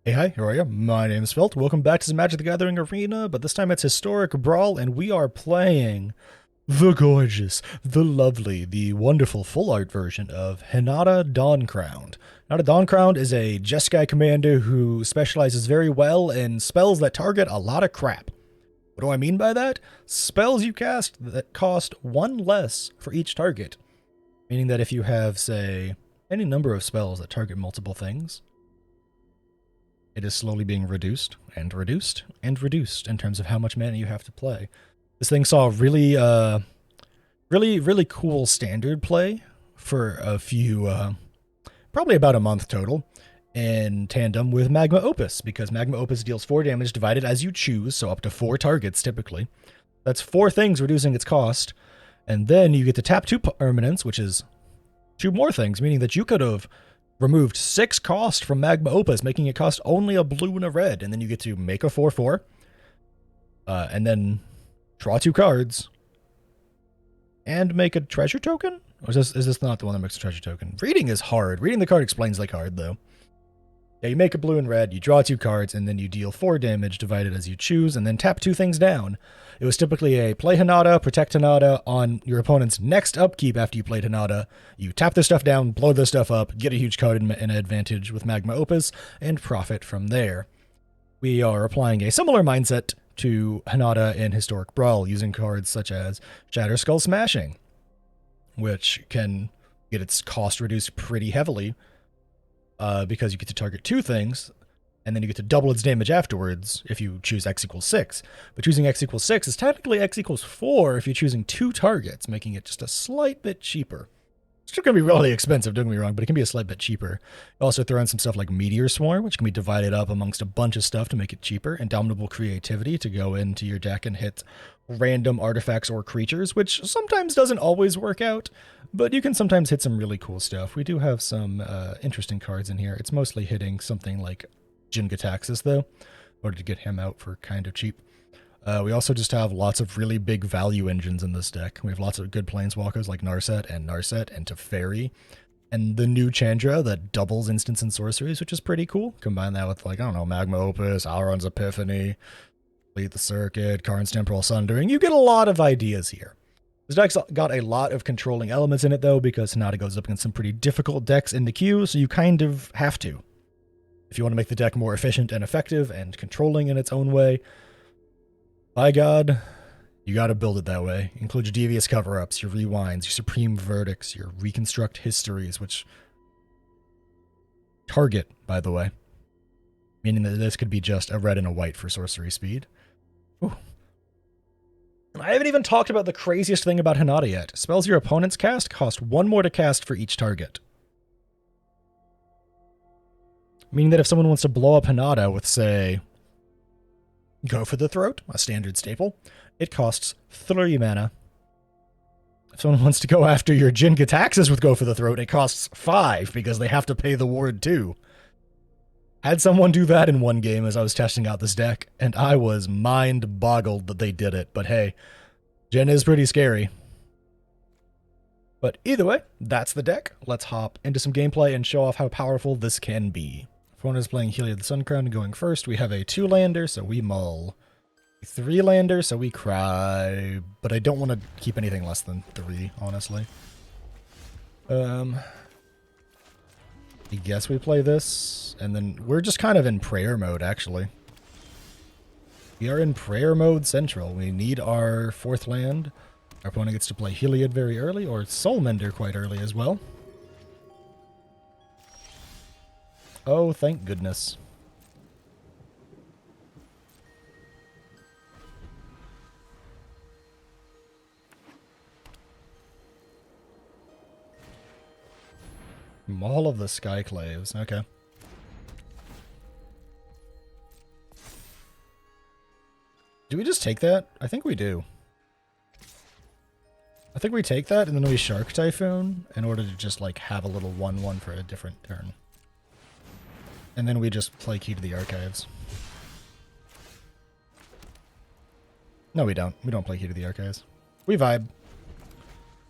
Hey, hi, how are you? My name is Felt. Welcome back to some Magic the Gathering Arena, but this time it's Historic Brawl, and we are playing the gorgeous, the lovely, the wonderful full art version of Hinata Dawncrowned. Hinata Dawncrowned is a Jeskai commander who specializes very well in spells that target a lot of crap. What do I mean by that? Spells you cast that cost one less for each target, meaning that if you have, say, any number of spells that target multiple things, it is slowly being reduced and reduced and reduced in terms of how much mana you have to play. This thing saw really cool standard play for a few, probably about a month total, in tandem with Magma Opus, because Magma Opus deals 4 damage divided as you choose, so up to 4 targets typically. That's 4 things reducing its cost, and then you get to tap 2 permanents, which is 2 more things, meaning that you could have removed 6 cost from Magma Opus, making it cost only a blue and a red, and then you get to make a 4/4, and then draw 2 cards, and make a treasure token? Or is this not the one that makes a treasure token? Reading is hard. Reading the card explains the card, though. Yeah, you make a blue and red, you draw 2 cards, and then you deal 4 damage divided as you choose, and then tap 2 things down. It was typically a play Hinata, protect Hinata on your opponent's next upkeep after you played Hinata. You tap their stuff down, blow their stuff up, get a huge card and advantage with Magma Opus, and profit from there. We are applying a similar mindset to Hinata in Historic Brawl, using cards such as Shatter Skull Smashing, which can get its cost reduced pretty heavily, because you get to target 2 things, and then you get to double its damage afterwards if you choose X equals 6. But choosing X equals 6 is technically X equals 4 if you're choosing 2 targets, making it just a slight bit cheaper. It's still going to be really expensive, don't get me wrong, but it can be a slight bit cheaper. You also throw in some stuff like Meteor Swarm, which can be divided up amongst a bunch of stuff to make it cheaper. Indomitable Creativity to go into your deck and hit random artifacts or creatures, which sometimes doesn't always work out, but you can sometimes hit some really cool stuff. We do have some interesting cards in here. It's mostly hitting something like Jin-Gitaxias, though, in order to get him out for kind of cheap. We also just have lots of really big value engines in this deck. We have lots of good planeswalkers like Narset and Teferi, and the new Chandra that doubles instants and sorceries, which is pretty cool. Combine that with, like, I don't know, Magma Opus, Auron's Epiphany, Lead the Circuit, Karn's Temporal Sundering. You get a lot of ideas here. This deck's got a lot of controlling elements in it, though, because Hinata goes up against some pretty difficult decks in the queue, so you kind of have to. If you want to make the deck more efficient and effective and controlling in its own way, by God, you got to build it that way. Include your Devious Cover-Ups, your Rewinds, your Supreme Verdicts, your Reconstruct Histories, which target, by the way, meaning that this could be just a red and a white for sorcery speed. Ooh. I haven't even talked about the craziest thing about Hinata yet. Spells your opponents cast cost 1 more to cast for each target. Meaning that if someone wants to blow up Hinata with, say, Go for the Throat, a standard staple, it costs 3 mana. If someone wants to go after your Jin-Gitaxias with Go for the Throat, it costs 5 because they have to pay the ward too. Had someone do that in one game as I was testing out this deck, and I was mind-boggled that they did it, but hey, Jin is pretty scary. But either way, that's the deck. Let's hop into some gameplay and show off how powerful this can be. Opponent is playing Helia the Suncrown going first. We have a 2-lander, so we mull. A 3-lander, so we cry. But I don't want to keep anything less than 3, honestly. I guess we play this, and then we're just kind of in prayer mode, actually. We are in prayer mode central. We need our 4th land. Our opponent gets to play Heliod very early, or Soulmender quite early as well. Oh, thank goodness. Maul of the Skyclaves, okay. Do we just take that? I think we do. I think we take that and then we Shark Typhoon in order to just, like, have a little 1/1 for a different turn. And then we just play Key to the Archives. No, we don't. We don't play Key to the Archives. We vibe.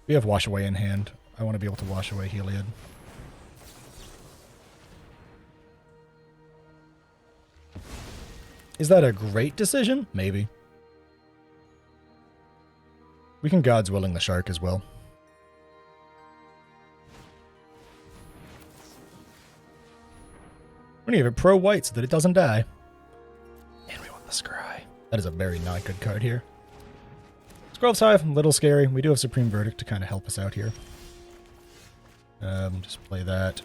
We have Wash Away in hand. I want to be able to wash away Heliod. Is that a great decision? Maybe. We can God's Willing the Shark as well. We need it pro-white so that it doesn't die. And we want the Scry. That is a very not good card here. Scroll's Hive, a little scary. We do have Supreme Verdict to kind of help us out here. Just play that.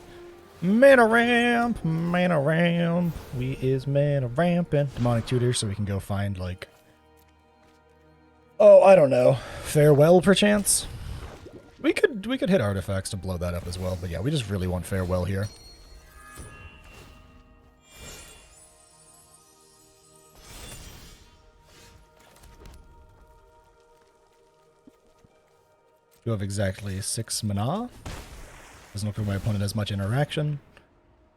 Mana ramp! Mana ramp! We is mana ramping. Demonic Tutor so we can go find, like... Oh, I don't know. Farewell, perchance? We could hit artifacts to blow that up as well, but yeah, we just really want Farewell here. You have exactly 6 mana. Doesn't look like my opponent has much interaction.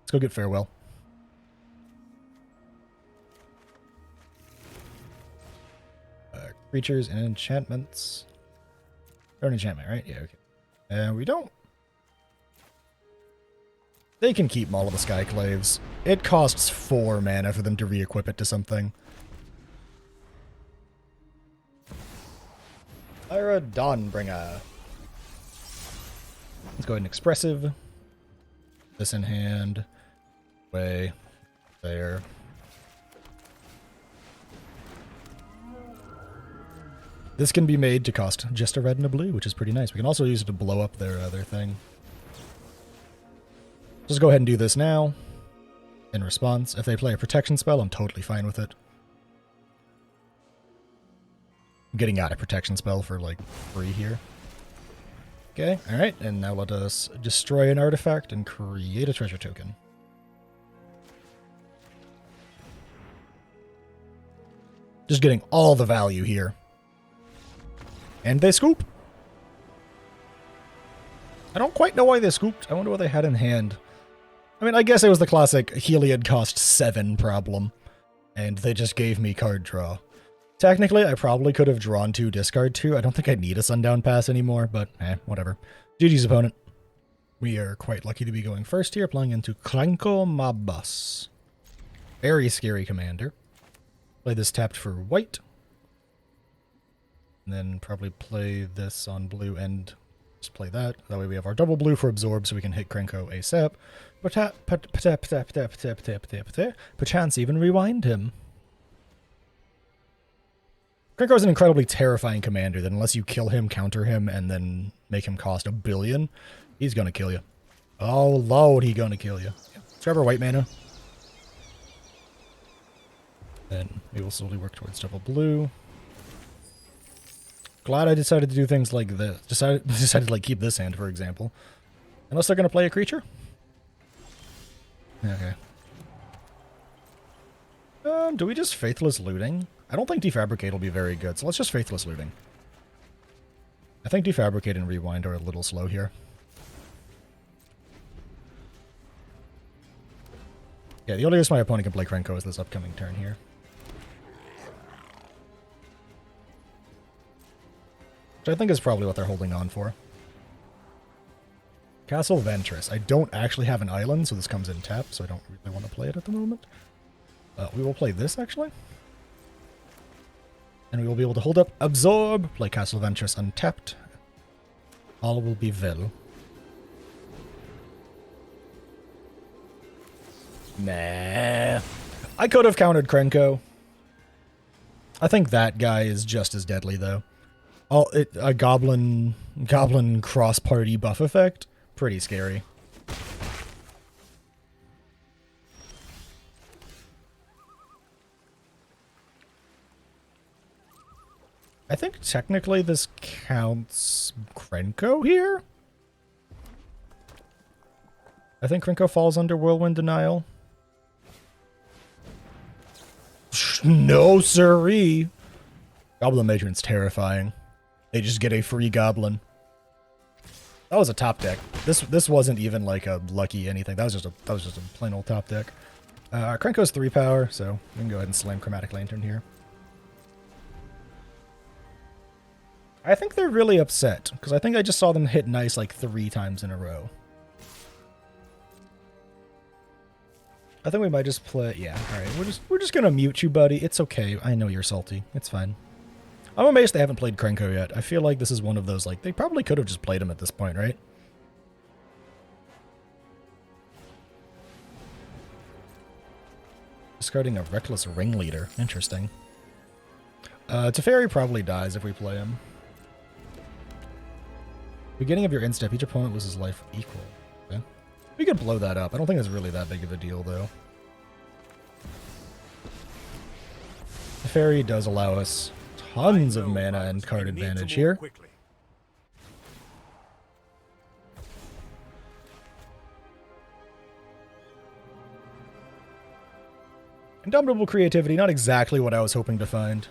Let's go get Farewell. Creatures and enchantments. Or an enchantment, right? Yeah, okay. And we don't. They can keep all of the Skyclaves. It costs 4 mana for them to re-equip it to something. Ira Dawnbringer. Let's go ahead and Expressive. This in hand. Way. There. This can be made to cost just a red and a blue, which is pretty nice. We can also use it to blow up their other thing. Just go ahead and do this now. In response, if they play a protection spell, I'm totally fine with it. I'm getting out a protection spell for, like, free here. Okay, alright, and now let us destroy an artifact and create a treasure token. Just getting all the value here. And they scoop. I don't quite know why they scooped. I wonder what they had in hand. I mean, I guess it was the classic Heliod cost 7 problem. And they just gave me card draw. Technically, I probably could have drawn 2, discard 2. I don't think I need a Sundown Pass anymore, but whatever. GG's opponent. We are quite lucky to be going first here, playing into Krenko Mabus. Very scary commander. Play this tapped for white. And then probably play this on blue and just play that. That way we have our double blue for absorb so we can hit Krenko ASAP. Perchance even rewind him. Krenko is an incredibly terrifying commander that unless you kill him, counter him, and then make him cost 1 billion, he's gonna kill you. Oh lord, he's gonna kill you. Let's grab our white mana. Then we will slowly work towards double blue. Glad I decided to do things like this. Decided to like keep this hand, for example. Unless they're gonna play a creature. Okay. Do we just Faithless Looting? I don't think Defabricate will be very good, so let's just Faithless Looting. I think Defabricate and Rewind are a little slow here. Yeah, the only reason my opponent can play Krenko is this upcoming turn here. Which I think is probably what they're holding on for. Castle Ventress. I don't actually have an island, so this comes in tap, so I don't really want to play it at the moment. We will play this, actually. And we will be able to hold up Absorb, play Castle Ventress untapped. All will be well. Nah. I could have countered Krenko. I think that guy is just as deadly, though. A goblin cross-party buff effect? Pretty scary. I think technically this counts Krenko here? I think Krenko falls under Whirlwind Denial. No siree! Goblin Matron's terrifying. They just get a free goblin. That was a top deck. This wasn't even like a lucky anything. That was just a plain old top deck. Krenko's 3 power, so we can go ahead and slam Chromatic Lantern here. I think they're really upset, because I think I just saw them hit nice like 3 times in a row. I think we might just play. Yeah, all right. We're just gonna mute you, buddy. It's okay. I know you're salty. It's fine. I'm amazed they haven't played Krenko yet. I feel like this is one of those, like, they probably could have just played him at this point, right? Discarding a Reckless Ringleader. Interesting. Teferi probably dies if we play him. Beginning of your end step, each opponent loses life equal. Okay. We could blow that up. I don't think it's really that big of a deal, though. Teferi does allow us tons of mana and card advantage here. Indomitable Creativity, not exactly what I was hoping to find.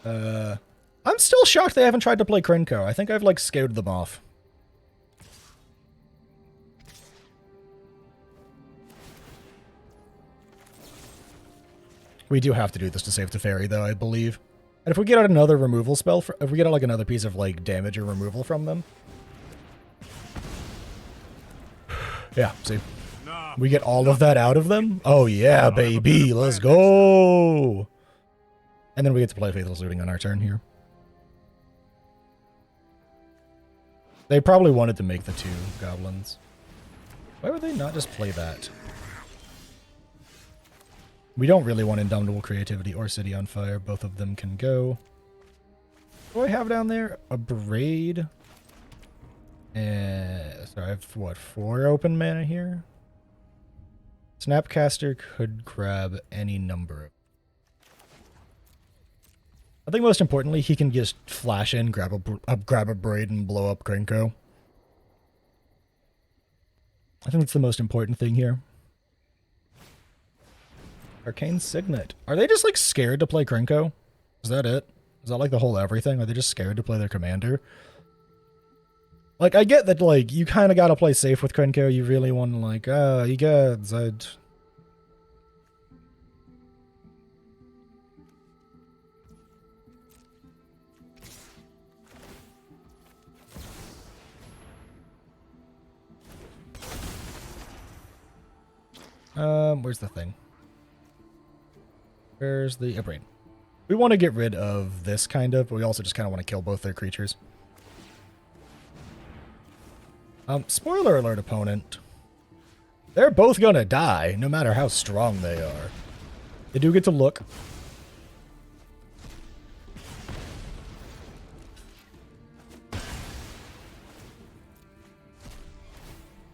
I'm still shocked they haven't tried to play Krenko. I think I've, like, scared them off. We do have to do this to save Teferi, though, I believe. And if we get out another removal spell, if we get out, like, another piece of, like, damage or removal from them... Yeah, see? We get all of that out of them? Oh yeah, baby, let's go! And then we get to play Faithless Looting on our turn here. They probably wanted to make the 2 goblins. Why would they not just play that? We don't really want Indomitable Creativity or City on Fire. Both of them can go. What do I have down there? A Braid. And so I have, what, 4 open mana here? Snapcaster could grab any number. I think most importantly, he can just flash in, grab a Braid, and blow up Krenko. I think that's the most important thing here. Arcane Signet. Are they just, like, scared to play Krenko? Is that it? Is that, like, the whole everything? Are they just scared to play their commander? Like, I get that, like, you kind of gotta play safe with Krenko. You really want to, like, you gods, I'd... Where's the thing? Where's the brain? We want to get rid of this, kind of, but we also just kind of want to kill both their creatures. Spoiler alert, opponent. They're both gonna die, no matter how strong they are. They do get to look.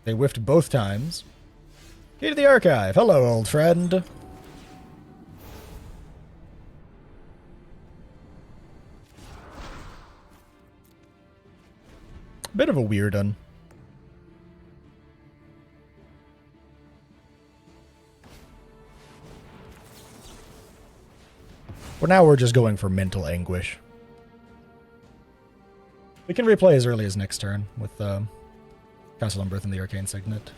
They whiffed both times. Key to the archive. Hello, old friend. Bit of a weird one. Well, now we're just going for mental anguish. We can replay as early as next turn with Castle Umbreath and the Arcane Signet.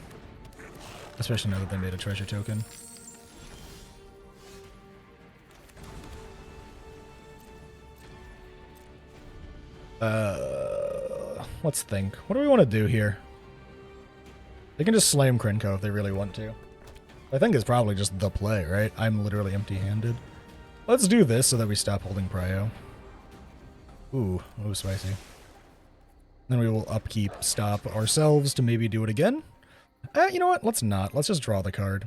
Especially now that they made a treasure token. Let's think. What do we want to do here? They can just slam Krenko if they really want to. I think it's probably just the play, right? I'm literally empty-handed. Let's do this so that we stop holding Prio. Ooh, spicy. Then we will upkeep, stop ourselves to maybe do it again. You know what? Let's not. Let's just draw the card.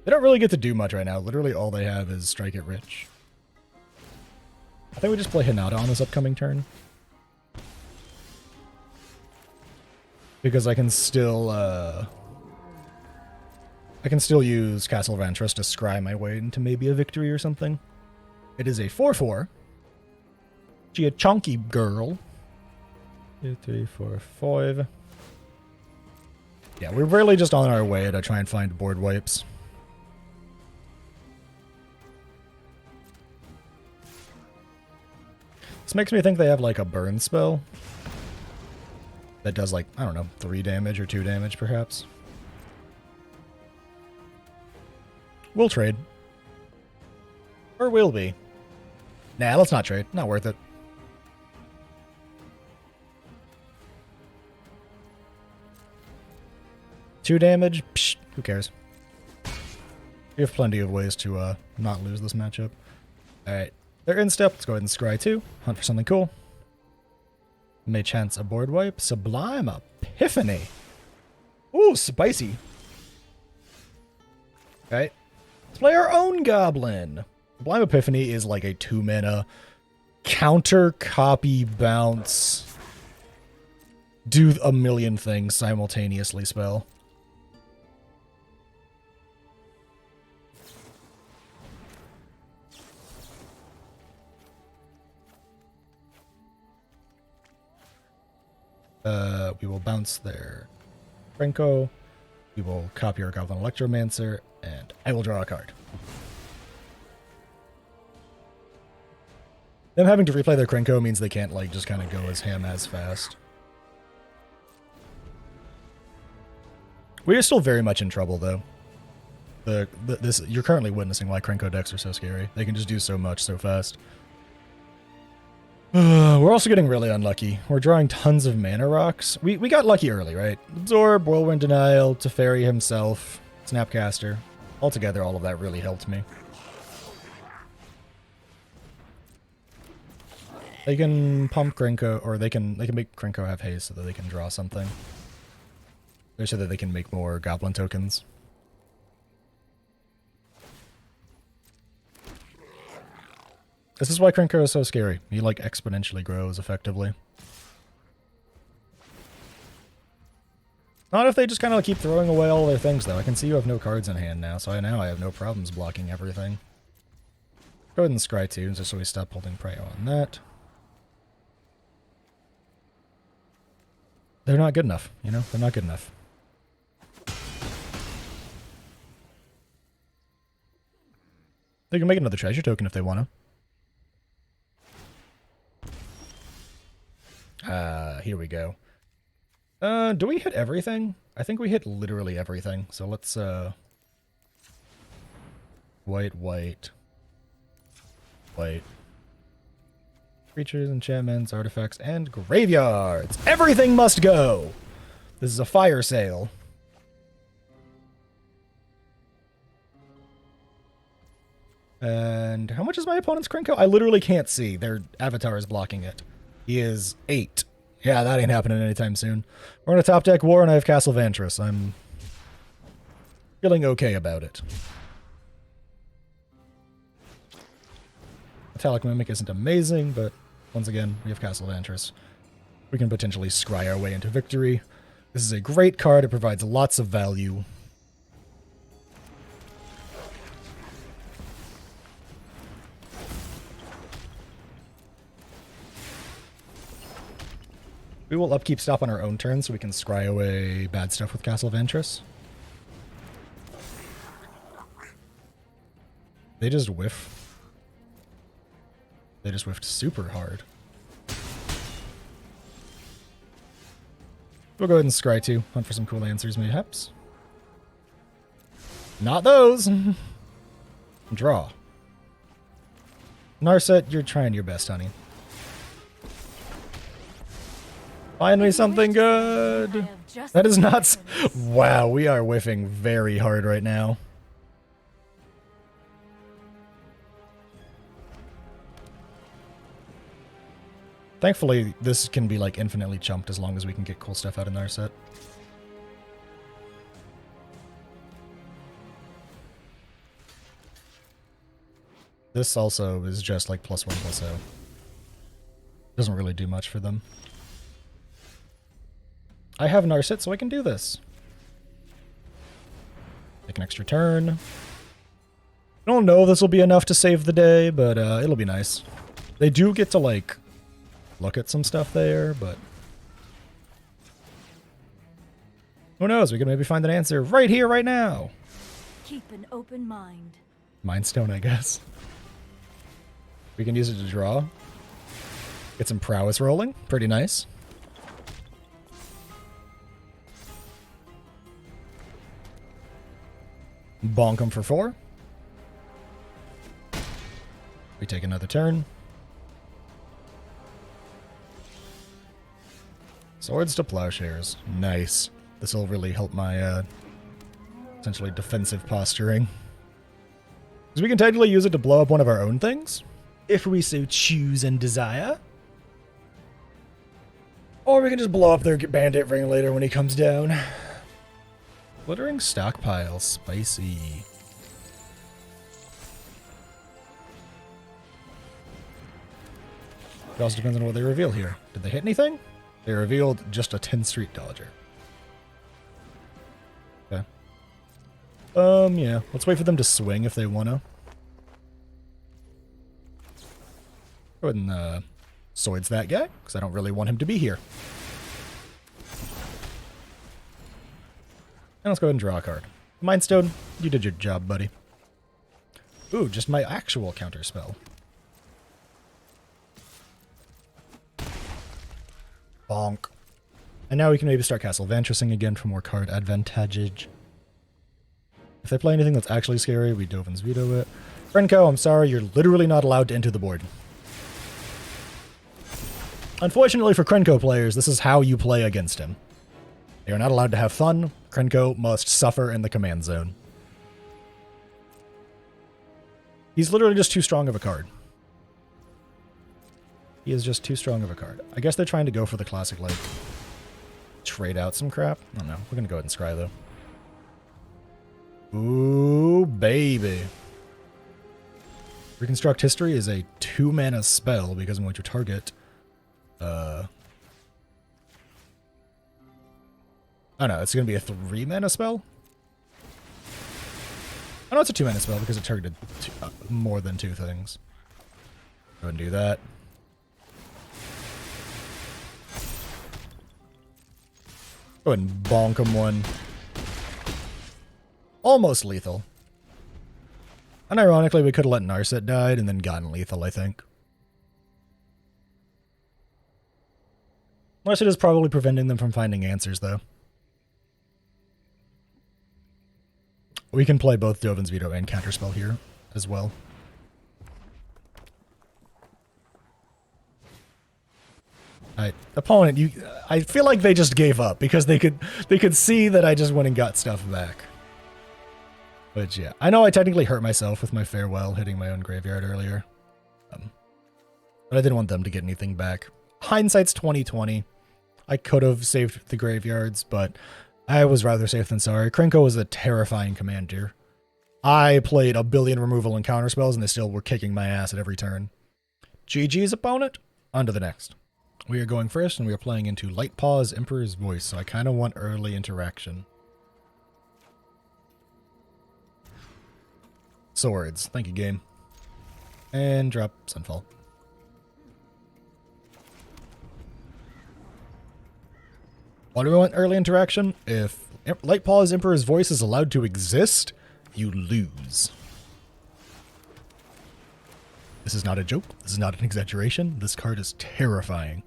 They don't really get to do much right now. Literally all they have is Strike It Rich. I think we just play Hinata on this upcoming turn. Because I can still use Castle of Antris to scry my way into maybe a victory or something. It is a 4/4. She a chunky girl. 2, 3, 4, 5. Yeah, we're really just on our way to try and find board wipes. This makes me think they have, like, a burn spell that does, like, I don't know, 3 damage or 2 damage, perhaps. We'll trade. Or will we? Nah, let's not trade. Not worth it. 2 damage? Psh, who cares? We have plenty of ways to not lose this matchup. Alright, they're in step. Let's go ahead and scry 2. Hunt for something cool. May chance a board wipe. Sublime Epiphany. Ooh, spicy. Alright. Let's play our own goblin. Sublime Epiphany is like a 2-mana counter copy bounce. Do a million things simultaneously spell. We will bounce their Krenko. We will copy our Goblin Electromancer, and I will draw a card. Them having to replay their Krenko means they can't, like, just kind of go as ham as fast. We are still very much in trouble, though. You're currently witnessing why Krenko decks are so scary. They can just do so much so fast. We're also getting really unlucky. We're drawing tons of mana rocks. We got lucky early, right? Absorb, Whirlwind Denial, Teferi himself, Snapcaster. Altogether, all of that really helped me. They can pump Krenko, or they can make Krenko have haste so that they can draw something. Or so that they can make more Goblin tokens. This is why Krenko is so scary. He, like, exponentially grows, effectively. Not if they just kind of keep throwing away all their things, though. I can see you have no cards in hand now, so I have no problems blocking everything. Go ahead and scry 2, just so we stop holding prey on that. They're not good enough, you know? They're not good enough. They can make another treasure token if they want to. Here we go. Do we hit everything? I think we hit literally everything. So let's, white. Creatures, enchantments, artifacts, and graveyards. Everything must go! This is a fire sale. And how much is my opponent's Krenko? I literally can't see. Their avatar is blocking it. He is 8. Yeah, that ain't happening anytime soon. We're in a top deck war, and I have Castle Vantress. I'm feeling okay about it. Metallic Mimic isn't amazing, but once again, we have Castle Vantress. We can potentially scry our way into victory. This is a great card. It provides lots of value. We will upkeep stop on our own turn so we can scry away bad stuff with Castle Vantress. They just whiff. They just whiffed super hard. We'll go ahead and scry 2. Hunt for some cool answers, mayhaps. Not those! Draw. Narset, you're trying your best, honey. Finally something good! That is not... Wow, we are whiffing very hard right now. Thankfully, this can be, like, infinitely chumped as long as we can get cool stuff out in our set. This also is just, like, +1/+0. Doesn't really do much for them. I have Narset, so I can do this. Take an extra turn. I don't know if this will be enough to save the day, but it'll be nice. They do get to, like, look at some stuff there, but... Who knows? We could maybe find an answer right here, right now. Keep an open mind. Mind Stone, I guess. We can use it to draw. Get some prowess rolling. Pretty nice. Bonk him for 4. We take another turn. Swords to Plowshares. Nice. This will really help my essentially defensive posturing. Because we can technically use it to blow up one of our own things, if we so choose and desire. Or we can just blow up their bandit ring later when he comes down. Glittering stockpile, spicy. It also depends on what they reveal here. Did they hit anything? They revealed just a 10th Street Dodger. Okay. Yeah. Let's wait for them to swing if they wanna. Go ahead and swords that guy, because I don't really want him to be here. And let's go ahead and draw a card. Mindstone, you did your job, buddy. Ooh, just my actual counter spell. Bonk. And now we can maybe start Castle Vantressing again for more card advantage. If they play anything that's actually scary, we Dovin's Veto it. Krenko, I'm sorry, you're literally not allowed to enter the board. Unfortunately for Krenko players, this is how you play against him. They are not allowed to have fun. Krenko must suffer in the command zone. He's literally just too strong of a card. He is just too strong of a card. I guess they're trying to go for the classic, like, trade out some crap. I don't know. We're going to go ahead and scry, though. Ooh, baby. Reconstruct History is a 2-mana spell because I'm going to target... Oh no, it's going to be a 3-mana spell? Oh no, it's a 2-mana spell because it targeted more than 2 things. Go ahead and do that. Go ahead and bonk him one. Almost lethal. Unironically, we could have let Narset die and then gotten lethal, I think. Narset is probably preventing them from finding answers, though. We can play both Dovin's Veto and Counterspell here as well. Alright, opponent, I feel like they just gave up because they could see that I just went and got stuff back. But yeah, I know I technically hurt myself with my Farewell hitting my own graveyard earlier. But I didn't want them to get anything back. Hindsight's 20/20. I could have saved the graveyards, but I was rather safe than sorry. Krenko was a terrifying commander. I played a billion removal and counter spells, and they still were kicking my ass at every turn. GG's opponent, on to the next. We are going first, and we are playing into Light Paws, Emperor's Voice, so I kind of want early interaction. Swords. Thank you, game. And drop Sunfall. Why do we want early interaction? If Light Paws Emperor's Voice is allowed to exist, you lose. This is not a joke. This is not an exaggeration. This card is terrifying.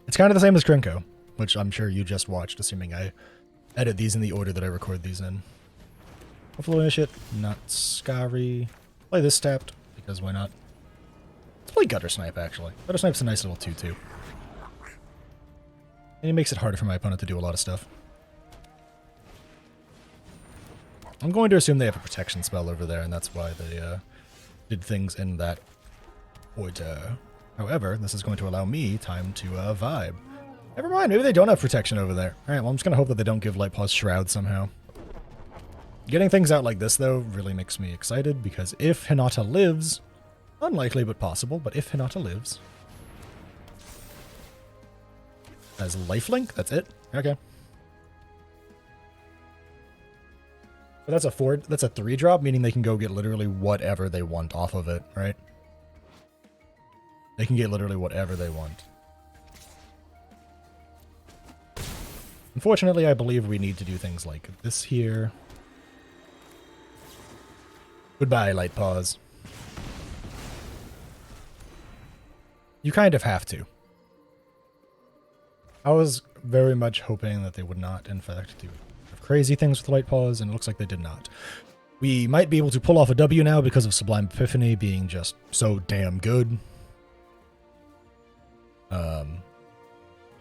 It's kind of the same as Krenko, which I'm sure you just watched, assuming I edit these in the order that I record these in. Hopefully Initiate, not scary. Play this tapped, because why not? Let's play Gutter Snipe, actually. Gutter Snipe's a nice little 2/2. And it makes it harder for my opponent to do a lot of stuff. I'm going to assume they have a protection spell over there, and that's why they did things in that order. However, this is going to allow me time to vibe. Never mind, maybe they don't have protection over there. Alright, well I'm just going to hope that they don't give Light Paws Shroud somehow. Getting things out like this, though, really makes me excited, because if Hinata lives, unlikely but possible, but if Hinata lives... As lifelink? That's it? Okay. But that's a 3-drop, meaning they can go get literally whatever they want off of it, right? They can get literally whatever they want. Unfortunately, I believe we need to do things like this here. Goodbye, Light Paws. You kind of have to. I was very much hoping that they would not, in fact, do crazy things with Light Paws, and it looks like they did not. We might be able to pull off a W now because of Sublime Epiphany being just so damn good.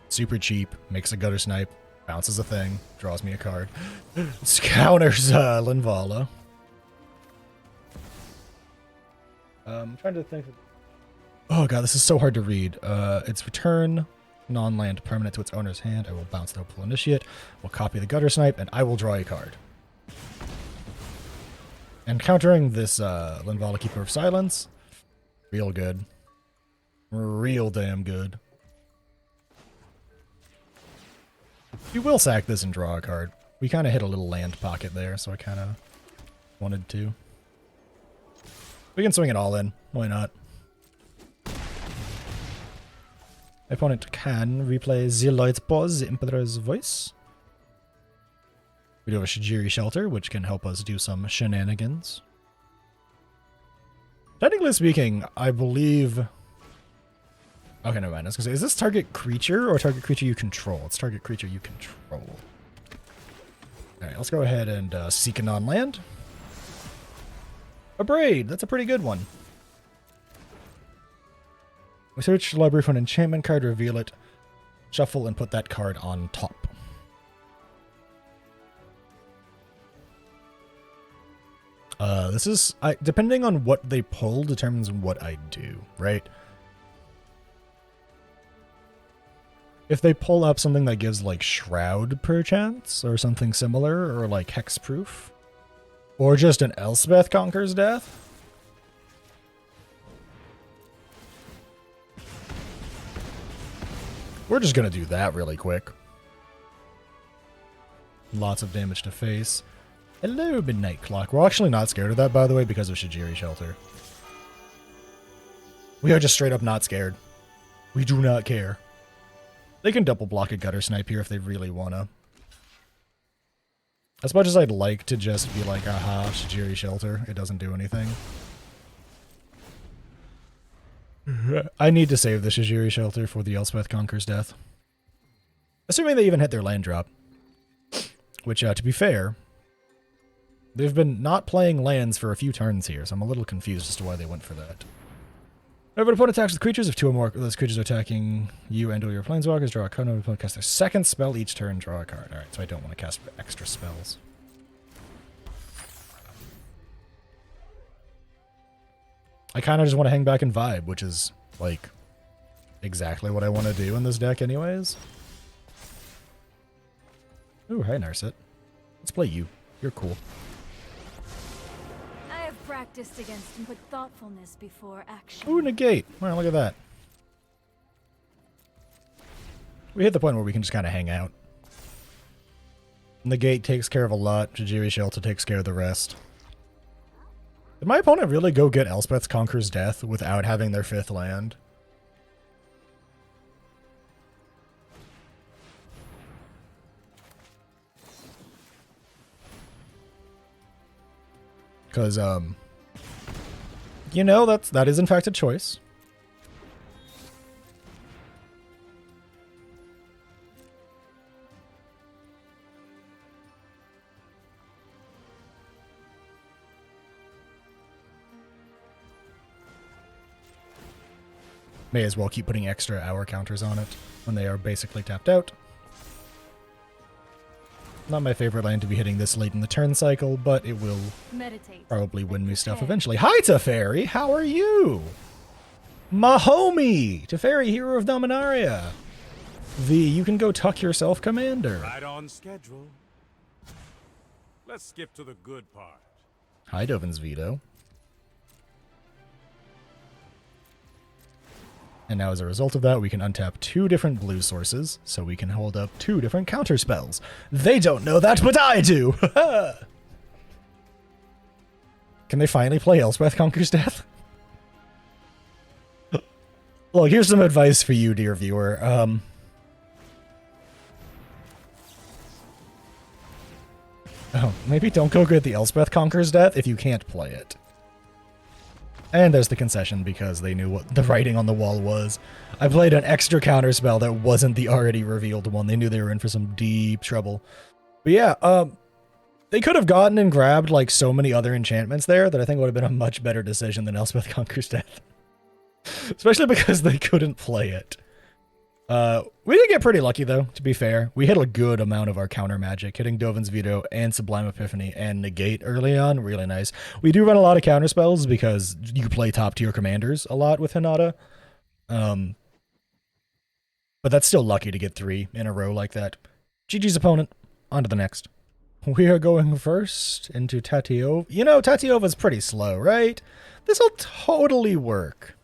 Super cheap, makes a Gutter Snipe Bounces a thing, draws me a card. Counters Linvala. I'm trying to think. Oh god, this is so hard to read. It's return non-land permanent to its owner's hand. I will bounce the Hopeful Initiate. We'll copy the Gutter Snipe, and I will draw a card. And countering this Linvala Keeper of Silence, real good. Real damn good. You will sack this and draw a card. We kind of hit a little land pocket there, so I kind of wanted to. We can swing it all in. Why not? Opponent can replay the Light Pause, the Emperor's Voice. We do have a Shijiri Shelter, which can help us do some shenanigans. Technically speaking, I believe... Okay, never mind. I was gonna say, is this target creature or target creature you control? It's target creature you control. Alright, let's go ahead and seek a non-land. A Braid! That's a pretty good one. We search the library for an enchantment card, reveal it, shuffle, and put that card on top. This is... depending on what they pull determines what I do, right? If they pull up something that gives, like, Shroud, perchance, or something similar, or, like, Hexproof, or just an Elspeth Conquers Death, we're just gonna do that really quick. Lots of damage to face. Hello, Midnight Clock. We're actually not scared of that, by the way, because of Shijiri Shelter. We are just straight up not scared. We do not care. They can double block a Gutter Snipe here if they really wanna. As much as I'd like to just be like, aha, Shijiri Shelter, it doesn't do anything. I need to save the Shijiri Shelter for the Elspeth Conquers Death. Assuming they even hit their land drop. Which, to be fair, they've been not playing lands for a few turns here, so I'm a little confused as to why they went for that. Whenever an opponent attacks with creatures, if two or more of those creatures are attacking you and or your planeswalkers, draw a card. Whenever an opponent casts their second spell each turn, draw a card. Alright, so I don't want to cast extra spells. I kind of just want to hang back and vibe, which is, like, exactly what I want to do in this deck anyways. Ooh, hi, Narset. Let's play you. You're cool. I have practiced against him with thoughtfulness before action. Ooh, negate. Wow, look at that. We hit the point where we can just kind of hang out. Negate takes care of a lot. Shijiri Shelter takes care of the rest. Did my opponent really go get Elspeth Conquers Death without having their 5th land? Because, you know, that is in fact a choice. May as well keep putting extra hour counters on it when they are basically tapped out. Not my favorite land to be hitting this late in the turn cycle, but it will probably win me stuff eventually. Hi, Teferi! How are you? My homie! Teferi, Hero of Dominaria. You can go tuck yourself, Commander. Right on schedule. Let's skip to the good part. Hi, Dovin's Veto. And now as a result of that, we can untap 2 different blue sources, so we can hold up 2 different counter spells. They don't know that, but I do! Can they finally play Elspeth Conquers Death? Look, here's some advice for you, dear viewer. Maybe don't go get the Elspeth Conquers Death if you can't play it. And there's the concession because they knew what the writing on the wall was. I played an extra counter spell that wasn't the already revealed one. They knew they were in for some deep trouble. But yeah, they could have gotten and grabbed like so many other enchantments there that I think would have been a much better decision than Elspeth Conquers Death. Especially because they couldn't play it. We did get pretty lucky though, to be fair. We hit a good amount of our counter magic, hitting Dovin's Veto and Sublime Epiphany and Negate early on. Really nice. We do run a lot of counter spells because you play top tier commanders a lot with Hinata. But that's still lucky to get 3 in a row like that. GG's opponent. On to the next. We are going first into Tatiova. You know, Tatiova's pretty slow, right? This'll totally work.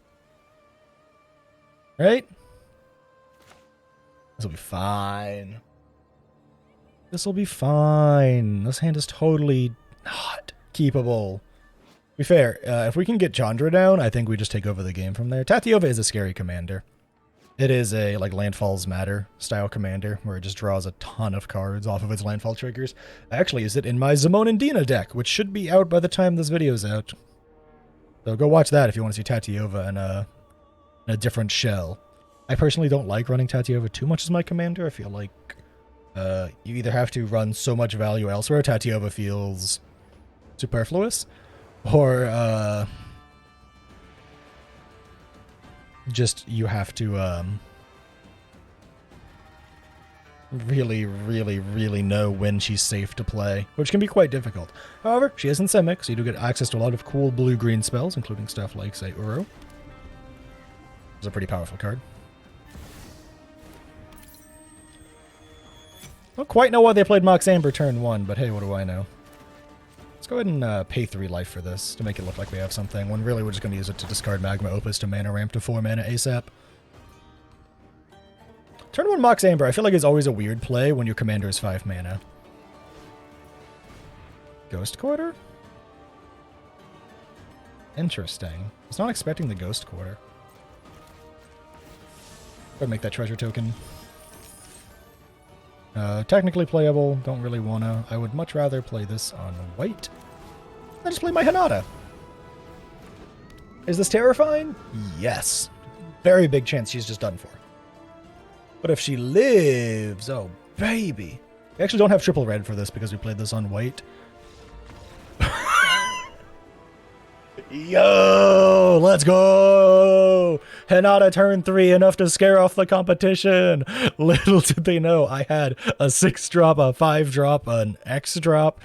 Right? This'll be fine. This'll be fine. This hand is totally not keepable. To be fair, if we can get Chandra down, I think we just take over the game from there. Tatiova is a scary commander. It is a, like, Landfalls Matter style commander, where it just draws a ton of cards off of its landfall triggers. I actually use it in my Zimone and Dina deck, which should be out by the time this video's out. So go watch that if you want to see Tatiova in a different shell. I personally don't like running Tatiova too much as my commander. I feel like you either have to run so much value elsewhere, Tatiova feels superfluous, or just you have to really, really, really know when she's safe to play, which can be quite difficult. However, she isn't Simic, so you do get access to a lot of cool blue-green spells, including stuff like, say, Uro. It's a pretty powerful card. Don't quite know why they played Mox Amber turn 1, but hey, what do I know? Let's go ahead and pay 3 life for this to make it look like we have something, when really we're just going to use it to discard Magma Opus to mana ramp to 4 mana ASAP. Turn 1 Mox Amber, I feel like is always a weird play when your commander is 5 mana. Ghost Quarter? Interesting. I was not expecting the Ghost Quarter. Go ahead and make that treasure token. Technically playable, don't really wanna. I would much rather play this on white. I just play my Hinata. Is this terrifying? Yes. Very big chance she's just done for. But if she lives, oh baby. We actually don't have triple red for this because we played this on white. Yo, let's go! Hinata turn 3, enough to scare off the competition. Little did they know I had a 6-drop, a 5-drop, an X-drop,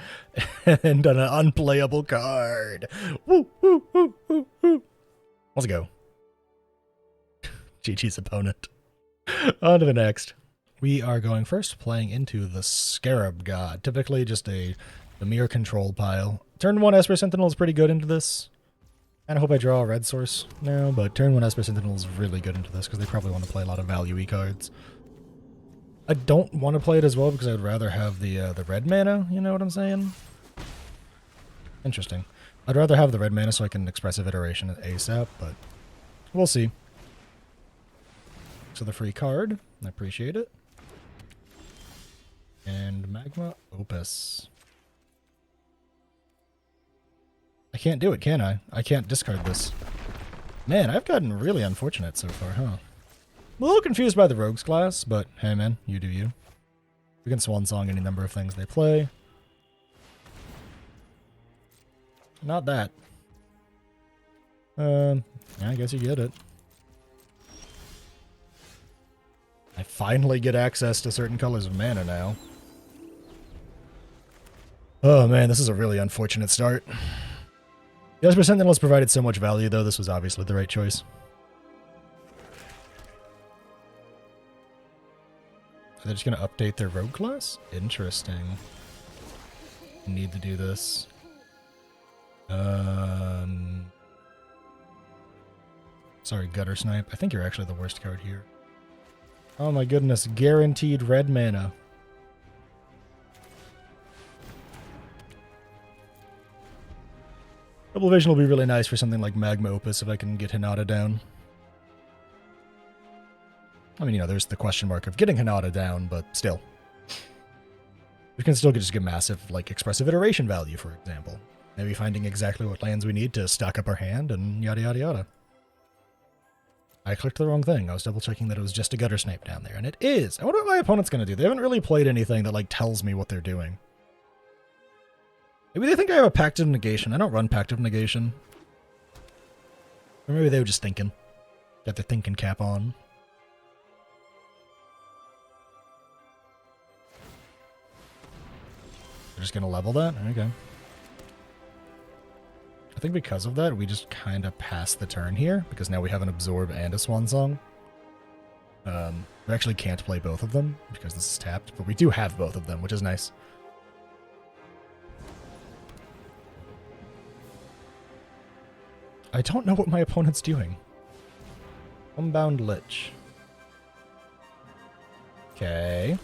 and an unplayable card. Woo, woo, woo, woo, woo. Let's go. GG's opponent. On to the next. We are going first, playing into the Scarab God. Typically just the mere control pile. Turn 1 Esper Sentinel is pretty good into this. And I hope I draw a red source now, but turn 1 Esper Sentinel is really good into this because they probably want to play a lot of value-y cards. I don't want to play it as well because I would rather have the red mana, you know what I'm saying? Interesting. I'd rather have the red mana so I can Expressive Iteration ASAP, but we'll see. So the free card, I appreciate it. And Magma Opus. I can't do it, can I? I can't discard this. Man, I've gotten really unfortunate so far, huh? I'm a little confused by the Rogues class, but hey man, you do you. We can Swan Song any number of things they play. Not that. Yeah, I guess you get it. I finally get access to certain colors of mana now. Oh man, this is a really unfortunate start. The Esper Sentinel has provided so much value, though. This was obviously the right choice. So they're just going to update their rogue class? Interesting. Need to do this. Sorry, Gutter Snipe. I think you're actually the worst card here. Oh my goodness, guaranteed red mana. Double Vision will be really nice for something like Magma Opus if I can get Hinata down. I mean, you know, there's the question mark of getting Hinata down, but still. We can still just get massive, like, Expressive Iteration value, for example. Maybe finding exactly what lands we need to stock up our hand and yada yada yada. I clicked the wrong thing. I was double checking that it was just a Gutter Snipe down there, and it is. I wonder what my opponent's going to do. They haven't really played anything that, like, tells me what they're doing. Maybe they think I have a Pact of Negation. I don't run Pact of Negation. Or maybe they were just thinking. Got their thinking cap on. They're just gonna level that? Okay. I think because of that, we just kind of pass the turn here, because now we have an Absorb and a Swan Song. We actually can't play both of them, because this is tapped, but we do have both of them, which is nice. I don't know what my opponent's doing. Unbound Lich. Okay.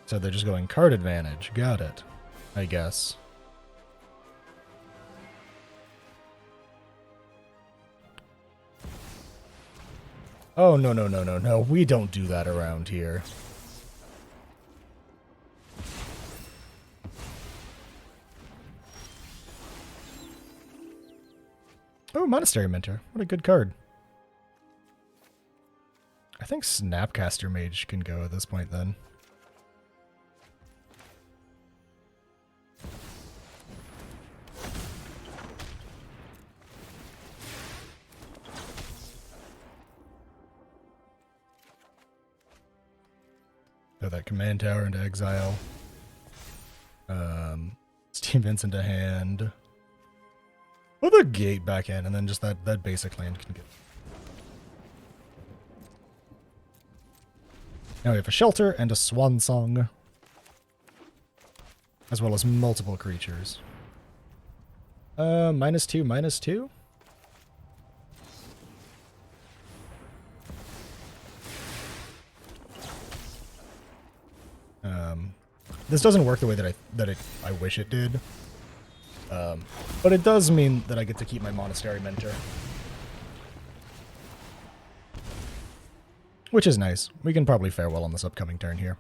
So they're just going card advantage. Got it. I guess. Oh, no, no, no, no, no. We don't do that around here. Oh, Monastery Mentor. What a good card. I think Snapcaster Mage can go at this point then. Throw that command tower into exile. Steam Vents into hand. Put the gate back in, and then just that basic land can get. Now we have a shelter and a swan song. As well as multiple creatures. -2, -2? This doesn't work the way that I wish it did. But it does mean that I get to keep my Monastery Mentor. Which is nice. We can probably fare well on this upcoming turn here.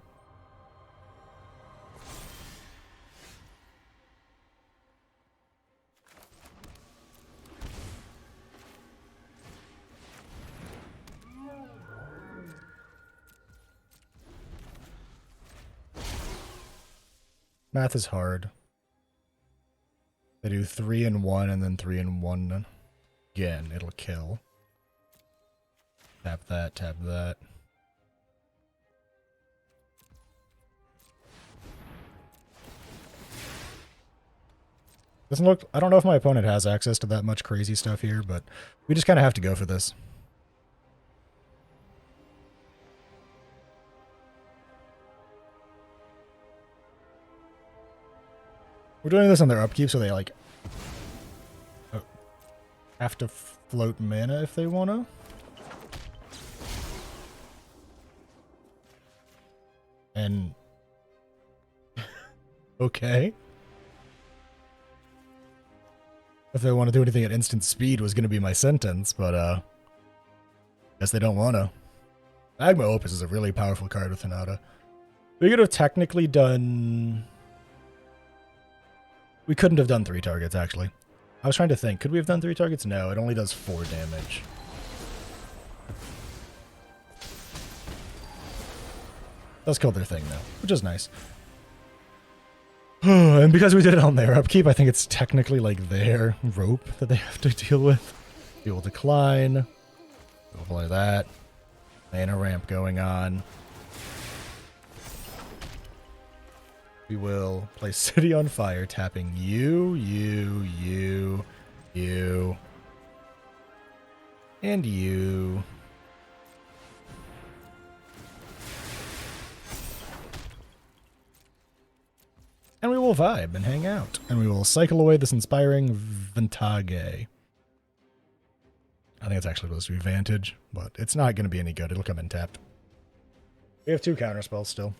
Math is hard. They do 3 and 1 and then 3 and 1 again. It'll kill. Tap that, tap that. Doesn't look... I don't know if my opponent has access to that much crazy stuff here, but we just kind of have to go for this. We're doing this on their upkeep, so they, like, have to float mana if they want to. And... okay. If they want to do anything at instant speed was going to be my sentence, but, guess they don't want to. Magma Opus is a really powerful card with Hinata. We could have technically done... We couldn't have done 3 targets, actually. I was trying to think. Could we have done 3 targets? No, it only does 4 damage. Does kill their thing, though, which is nice. And because we did it on their upkeep, I think it's technically like their rope that they have to deal with. Fuel decline. Overlay that. Mana ramp going on. We will place City on Fire, tapping you, and you. And we will vibe and hang out. And we will cycle away this inspiring Vintage. I think it's actually supposed to be Vantage, but it's not going to be any good. It'll come in tapped. We have 2 counterspells still.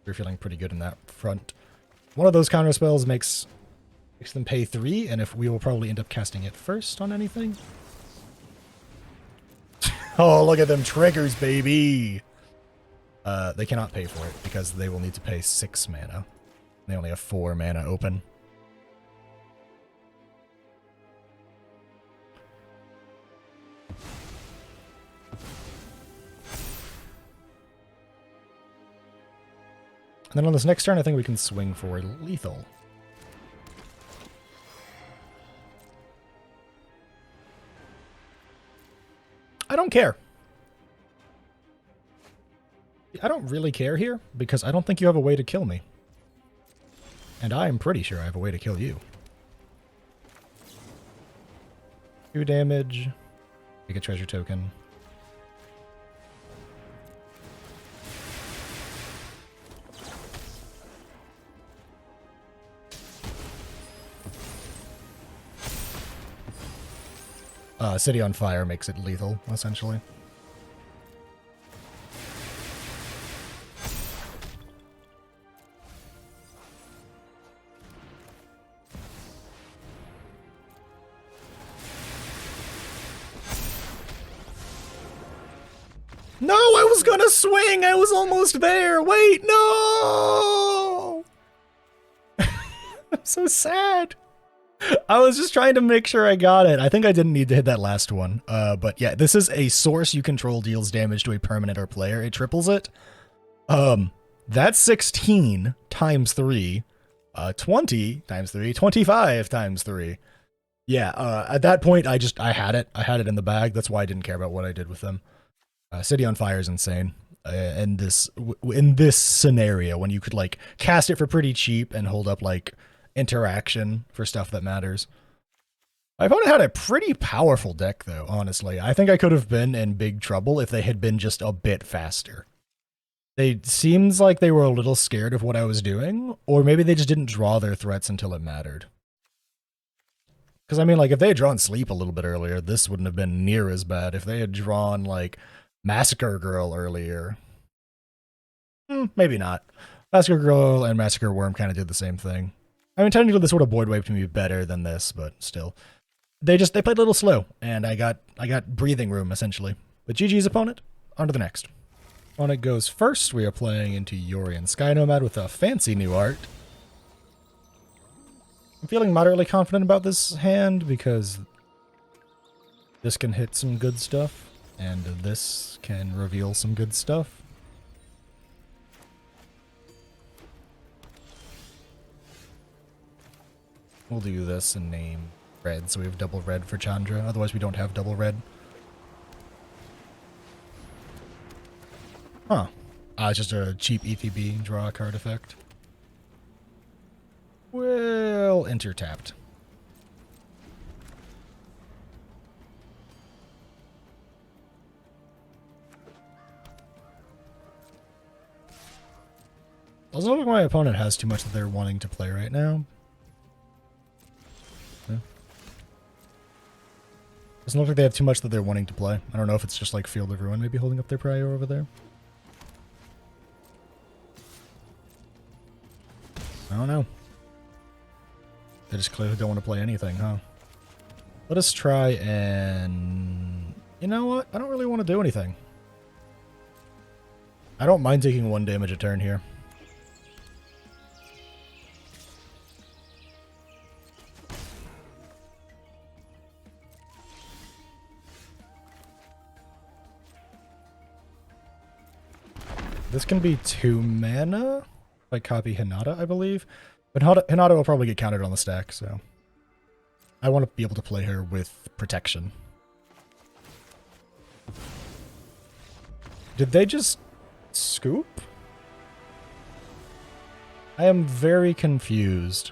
We're feeling pretty good in that front. One of those counterspells makes them pay 3, and if we will probably end up casting it first on anything. Oh, look at them triggers, baby! They cannot pay for it, because they will need to pay 6 mana. They only have 4 mana open. And then on this next turn, I think we can swing for lethal. I don't care. I don't really care here, because I don't think you have a way to kill me. And I'm pretty sure I have a way to kill you. 2 damage. Take a treasure token. City on Fire makes it lethal, essentially. No, I was gonna swing! I was almost there! Wait, no! I'm so sad. I was just trying to make sure I got it. I think I didn't need to hit that last one. But yeah, this is a source you control deals damage to a permanent or player. It triples it. That's 16 times 3. 20 times 3. 25 times 3. Yeah, at that point, I had it. I had it in the bag. That's why I didn't care about what I did with them. City on Fire is insane. In this scenario, when you could, like, cast it for pretty cheap and hold up, like, interaction for stuff that matters. My opponent had a pretty powerful deck, though, honestly. I think I could have been in big trouble if they had been just a bit faster. They seems like they were a little scared of what I was doing, or maybe they just didn't draw their threats until it mattered. Because, I mean, like, if they had drawn Sleep a little bit earlier, this wouldn't have been near as bad. If they had drawn, like, Massacre Girl earlier, maybe not. Massacre Girl and Massacre Worm kind of did the same thing. I mean, technically this would have board wiped me better than this, but still. They played a little slow, and I got breathing room, essentially. But GG's opponent, on to the next. Opponent goes first. We are playing into Yorion Sky Nomad with a fancy new art. I'm feeling moderately confident about this hand, because this can hit some good stuff, and this can reveal some good stuff. We'll do this and name red, so we have double red for Chandra. Otherwise, we don't have double red. Huh. It's just a cheap ETB draw card effect. Well, enter tapped. Doesn't look like my opponent has too much that they're wanting to play right now. Doesn't look like they have too much that they're wanting to play. I don't know if it's just like Field of Ruin maybe holding up their prior over there. I don't know. They just clearly don't want to play anything, huh? Let us try and... You know what? I don't really want to do anything. I don't mind taking 1 damage a turn here. This can be 2 mana if I copy Hinata, I believe. But Hinata will probably get countered on the stack, so... I want to be able to play her with protection. Did they just scoop? I am very confused.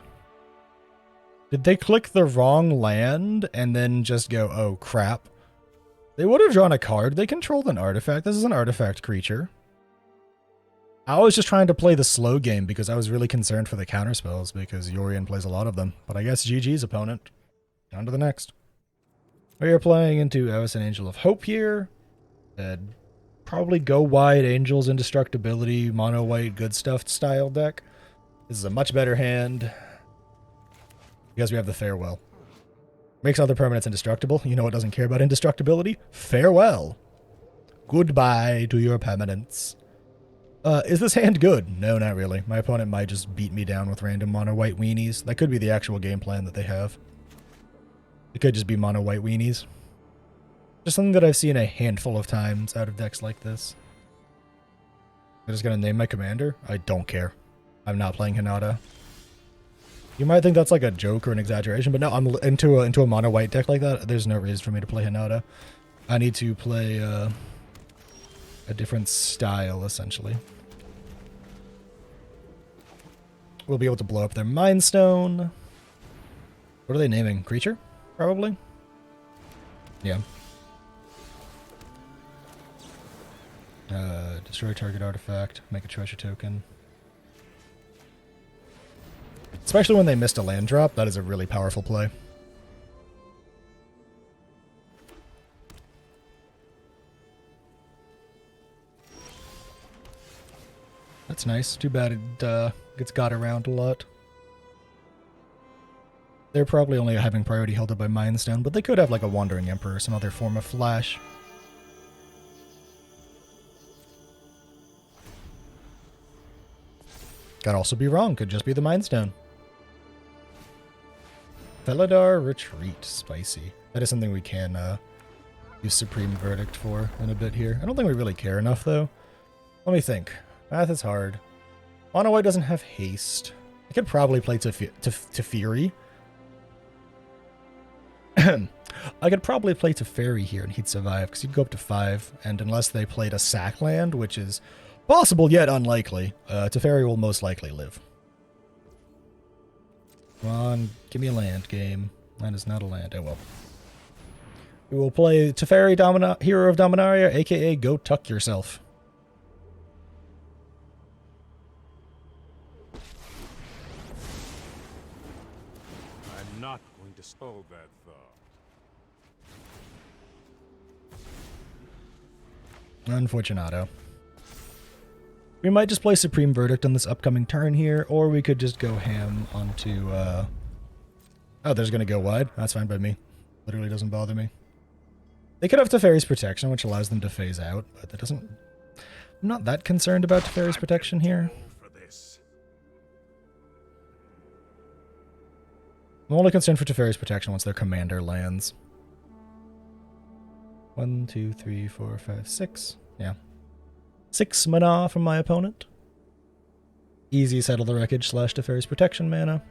Did they click the wrong land and then just go, oh crap? They would have drawn a card. They controlled an artifact. This is an artifact creature. I was just trying to play the slow game because I was really concerned for the counterspells because Yorion plays a lot of them. But I guess GG's opponent. On to the next. We are playing into Avacyn Angel of Hope here. Probably go wide Angels Indestructibility, mono white good stuff style deck. This is a much better hand because we have the Farewell. Makes other permanents indestructible. You know what doesn't care about indestructibility? Farewell. Goodbye to your permanents. Is this hand good? No, not really. My opponent might just beat me down with random mono white weenies. That could be the actual game plan that they have. It could just be mono white weenies. Just something that I've seen a handful of times out of decks like this. I'm just gonna name my commander. I don't care. I'm not playing Hinata. You might think that's like a joke or an exaggeration, but no, I'm into a mono white deck like that. There's no reason for me to play Hinata. I need to play a different style, essentially. We'll be able to blow up their Mind Stone. What are they naming? Creature? Probably? Yeah. Destroy target artifact. Make a treasure token. Especially when they missed a land drop, that is a really powerful play. That's nice. Too bad it gets got around a lot. They're probably only having priority held up by Mind Stone, but they could have like a Wandering Emperor or some other form of flash. Could also be wrong. Could just be the Mind Stone. Felidar Retreat. Spicy. That is something we can use Supreme Verdict for in a bit here. I don't think we really care enough, though. Let me think. Math is hard. Mono White doesn't have haste. I could probably play Teferi. I could probably play Teferi here and he'd survive, because he'd go up to 5, and unless they played a sack land, which is possible yet unlikely, Teferi will most likely live. Come on, give me a land game. That is not a land. Oh well. We will play Teferi Hero of Dominaria, aka Go Tuck Yourself. I'm not going to hold that thought. Unfortunato. We might just play Supreme Verdict on this upcoming turn here, or we could just go ham onto, Oh, there's gonna go wide. That's fine by me. Literally doesn't bother me. They could have Teferi's Protection, which allows them to phase out, but that doesn't... I'm not that concerned about Teferi's Protection here. I'm only concerned for Teferi's Protection once their commander lands. 1, 2, 3, 4, 5, 6. Yeah. 6 mana from my opponent. Easy Settle the Wreckage / Teferi's Protection mana.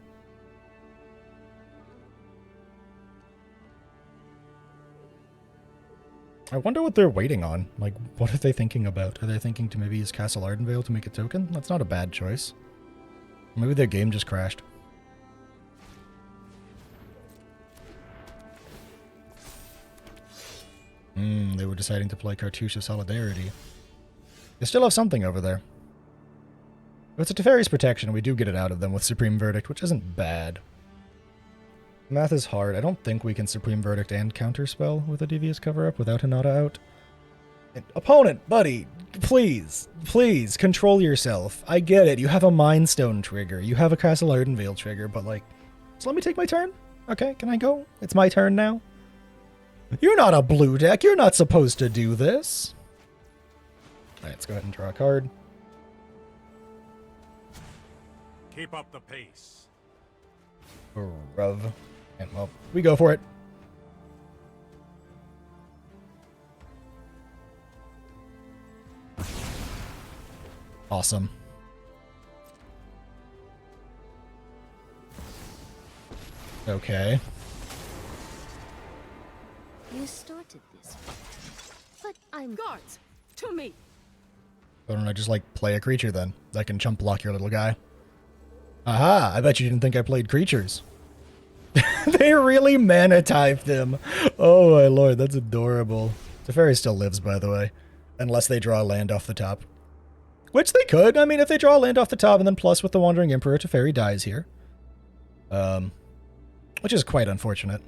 I wonder what they're waiting on. Like, what are they thinking about? Are they thinking to maybe use Castle Ardenvale to make a token? That's not a bad choice. Maybe their game just crashed. They were deciding to play Cartouche of Solidarity. They still have something over there. If it's a Teferi's Protection, we do get it out of them with Supreme Verdict, which isn't bad. Math is hard. I don't think we can Supreme Verdict and Counterspell with a Devious Cover-Up without Hinata out. Opponent, buddy, please, please, control yourself. I get it. You have a Mind Stone trigger. You have a Castle Ardenvale trigger, but like, just let me take my turn. Okay, can I go? It's my turn now. You're not a blue deck. You're not supposed to do this. All right, let's go ahead and draw a card. Keep up the pace. Ruv. And, well, we go for it. Awesome. Okay. You started this fight, but I'm... Guards, to me! Why don't I just, like, play a creature then? That can chump block your little guy. Aha! I bet you didn't think I played creatures. They really mana typed him. Oh my lord, that's adorable. Teferi still lives, by the way. Unless they draw a land off the top. Which they could. I mean, if they draw a land off the top and then plus with the Wandering Emperor, Teferi dies here. Which is quite unfortunate.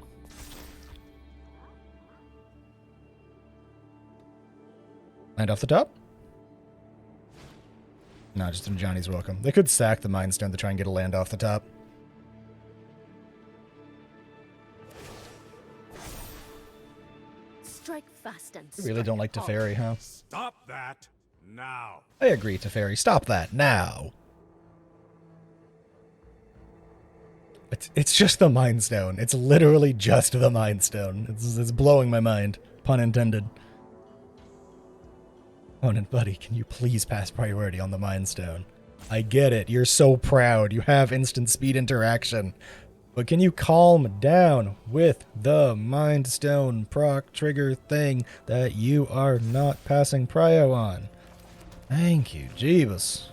Land off the top? No, just in Johnny's welcome. They could sack the Mind Stone to try and get a land off the top. Strike fast and You really don't like Teferi, huh? Stop that now. I agree, Teferi. Stop that now. It's just the Mind Stone. It's literally just the Mind Stone. It's blowing my mind. Pun intended. Opponent, buddy, can you please pass priority on the Mind Stone? I get it. You're so proud. You have instant speed interaction. But can you calm down with the Mind Stone proc trigger thing that you are not passing prio on? Thank you, Jeebus.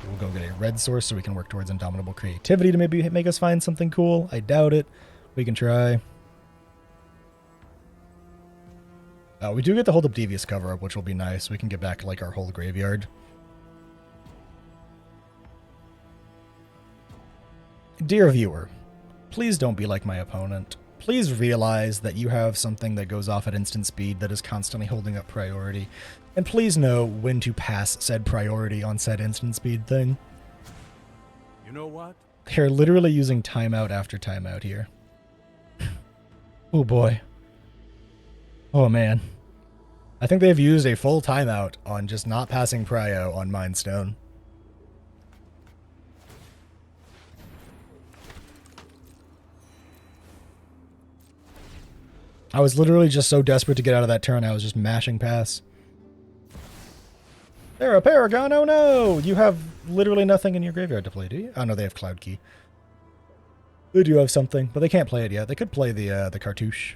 We'll go get a red source so we can work towards Indomitable Creativity to maybe make us find something cool. I doubt it. We can try. We do get to hold up Devious Cover Up, which will be nice. We can get back like our whole graveyard. Dear viewer, please don't be like my opponent. Please realize that you have something that goes off at instant speed that is constantly holding up priority. And please know when to pass said priority on said instant speed thing. You know what? They're literally using timeout after timeout here. Oh boy. Oh man. I think they've used a full timeout on just not passing prio on Mind Stone. I was literally just so desperate to get out of that turn, I was just mashing pass. They're a Paragon, oh no! You have literally nothing in your graveyard to play, do you? Oh no, they have Cloud Key. They do have something, but they can't play it yet. They could play the cartouche.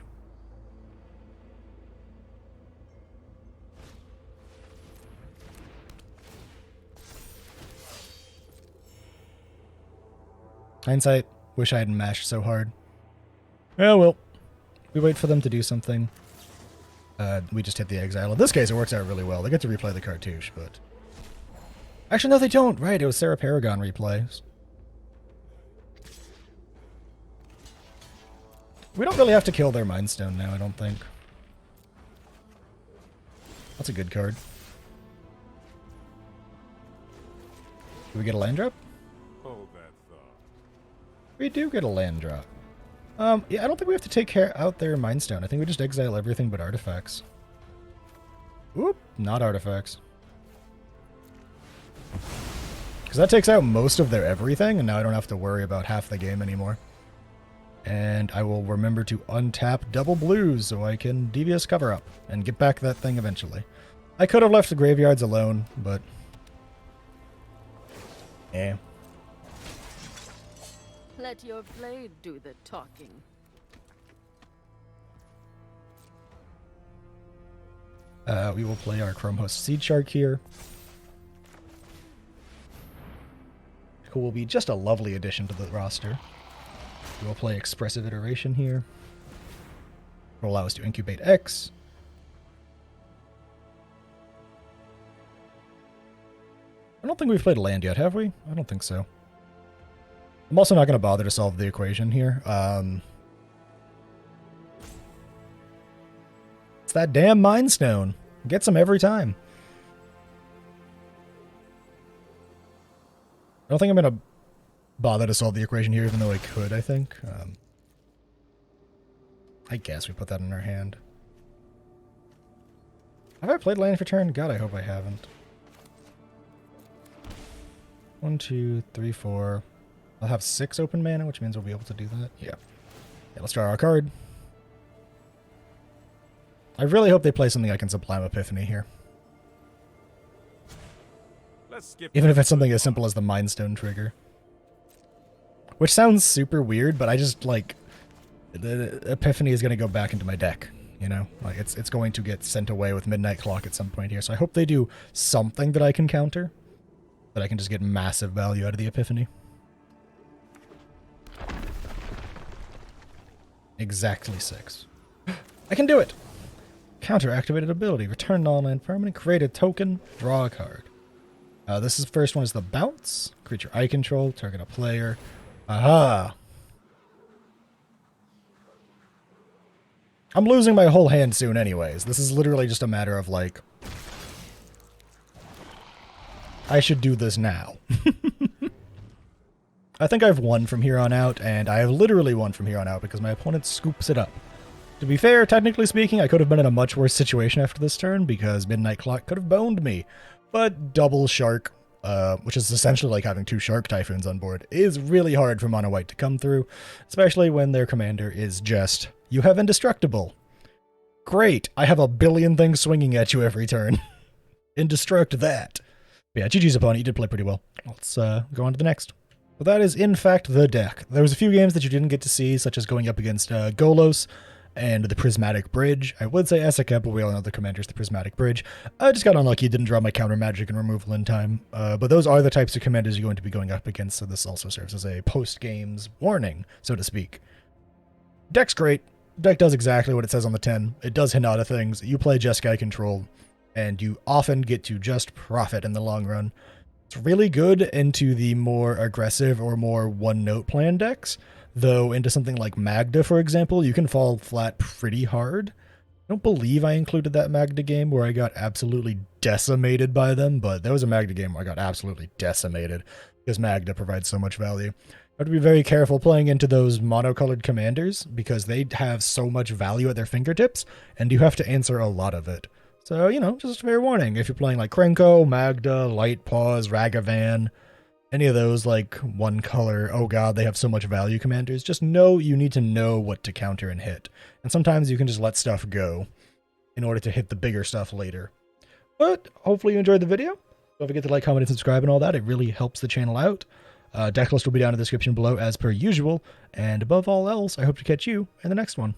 Hindsight, wish I hadn't mashed so hard. Oh well. We wait for them to do something. We just hit the exile. In this case, it works out really well. They get to replay the cartouche, but... Actually, no, they don't. Right, it was Sarah Paragon replays. We don't really have to kill their Mind Stone now, I don't think. That's a good card. Do we get a land drop? Hold that thought. We do get a land drop. Yeah, I don't think we have to take out their Mind Stone. I think we just exile everything but artifacts. Oop, not artifacts. Because that takes out most of their everything, and now I don't have to worry about half the game anymore. And I will remember to untap double blues so I can Devious Cover Up and get back that thing eventually. I could have left the graveyards alone, but... eh. Let your blade do the talking. We will play our Chrome Host Seed Shark here. Who will be just a lovely addition to the roster. We will play Expressive Iteration here. Will allow us to incubate X. I don't think we've played a land yet, have we? I don't think so. I'm also not going to bother to solve the equation here. It's that damn Mind Stone. Gets them every time. I don't think I'm going to bother to solve the equation here, even though I could, I think. I guess we put that in our hand. Have I played land for turn? God, I hope I haven't. 1, 2, 3, 4... I'll have 6 open mana, which means we'll be able to do that. Yeah. Let's draw our card. I really hope they play something I can Sublime Epiphany here. Let's skip. Even if it's something as simple as the Mind Stone trigger. Which sounds super weird, but I just, like... The Epiphany is going to go back into my deck, you know? Like, it's going to get sent away with Midnight Clock at some point here, so I hope they do something that I can counter. That I can just get massive value out of the Epiphany. Exactly 6. I can do it! Counter-activated ability. Return non-land permanent. Create a token. Draw a card. This first one is the bounce. Creature I control. Target a player. Aha! I'm losing my whole hand soon anyways. This is literally just a matter of, like... I should do this now. I think I've won from here on out, and I have literally won from here on out because my opponent scoops it up. To be fair, technically speaking, I could have been in a much worse situation after this turn because Midnight Clock could have boned me. But double Shark, which is essentially like having 2 Shark Typhoons on board, is really hard for Mono White to come through, especially when their commander is just, you have Indestructible. Great, I have a billion things swinging at you every turn. Indestruct that. But yeah, GG's opponent, you did play pretty well. Let's go on to the next. But that is, in fact, the deck. There was a few games that you didn't get to see, such as going up against Golos and the Prismatic Bridge. I would say Essica, but we all know the commander's the Prismatic Bridge. I just got unlucky, didn't draw my counter magic and removal in time. But those are the types of commanders you're going to be going up against, so this also serves as a post-games warning, so to speak. Deck's great. Deck does exactly what it says on the 10. It does Hinata things. You play Jeskai control, and you often get to just profit in the long run. It's really good into the more aggressive or more one-note plan decks, though into something like Magda, for example, you can fall flat pretty hard. I don't believe I included that Magda game where I got absolutely decimated by them, but there was a Magda game where I got absolutely decimated because Magda provides so much value. You have to be very careful playing into those monocolored commanders because they have so much value at their fingertips, and you have to answer a lot of it. So, you know, just a fair warning. If you're playing like Krenko, Magda, Light Paws, Ragavan, any of those like one color, oh god, they have so much value commanders, just know you need to know what to counter and hit. And sometimes you can just let stuff go in order to hit the bigger stuff later. But hopefully you enjoyed the video. Don't forget to like, comment, and subscribe and all that. It really helps the channel out. Deck list will be down in the description below as per usual. And above all else, I hope to catch you in the next one.